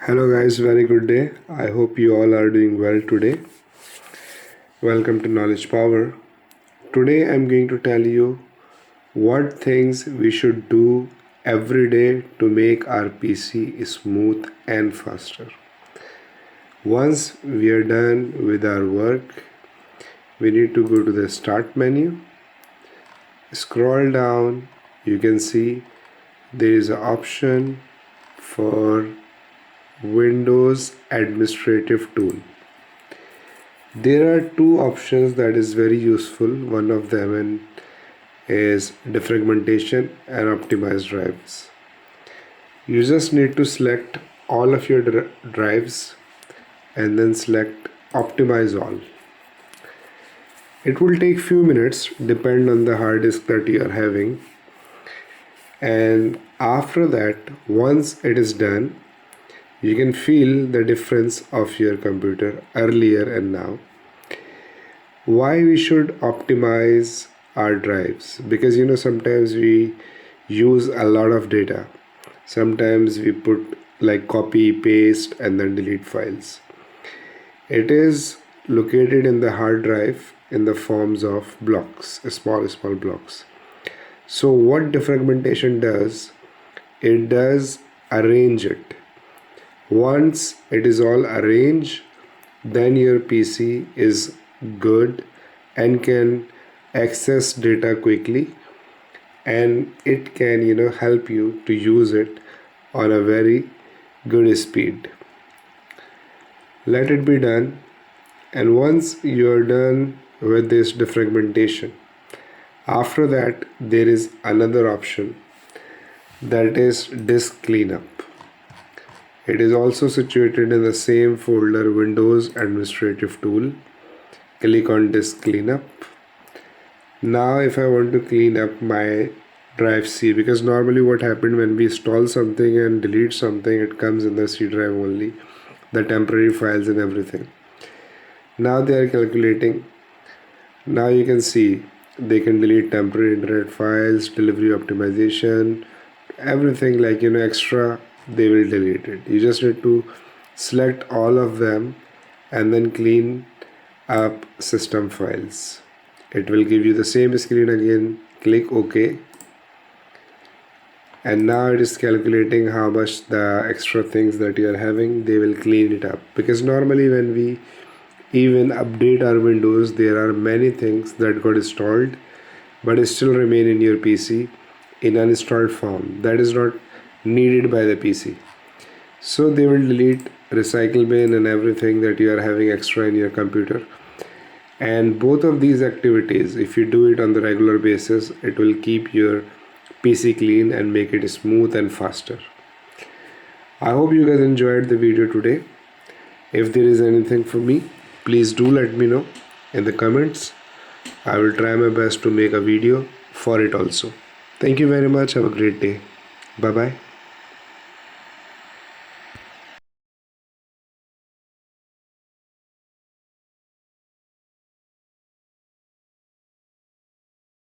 Hello guys, very good day. I hope you all are doing well today. Welcome to Knowledge Power. Today I'm going to tell you what things we should do every day to make our PC smooth and faster. Once we are done with our work, we need to go to the start menu. Scroll down, you can see there is an option for Windows Administrative Tool. There are two options that is very useful. One of them is defragmentation and optimized drives. You just need to select all of your drives and then select optimize all. It will take few minutes, depend on the hard disk that you are having. And after that, once it is done, you can feel the difference of your computer earlier and now. Why we should optimize our drives? Because sometimes we use a lot of data. Sometimes we put like copy, paste, and then delete files. It is located in the hard drive in the forms of blocks, small blocks. So what defragmentation does, it does arrange it. Once it is all arranged, then your PC is good and can access data quickly, and it can help you to use it on a very good speed. Let it be done, and once you are done with this defragmentation, after that there is another option, that is disk cleanup. It is also situated in the same folder, Windows Administrative Tool. Click on Disk Cleanup. Now if I want to clean up my drive C, because normally what happened when we install something and delete something, it comes in the C drive only, the temporary files and everything. Now they are calculating. Now you can see they can delete temporary internet files, delivery optimization, everything like extra, they will delete it. You just need to select all of them and then clean up system files. It will give you the same screen again. Click OK, and now it is calculating how much the extra things that you are having. They will clean it up, because normally when we even update our Windows, there are many things that got installed but still remain in your PC in uninstalled form. That is not needed by the PC. So they will delete recycle bin and everything that you are having extra in your computer. And both of these activities, if you do it on the regular basis, it will keep your PC clean and make it smooth and faster. I hope you guys enjoyed the video today. If there is anything for me, please do let me know in the comments. I will try my best to make a video for it also. Thank you very much. Have a great day. Bye bye.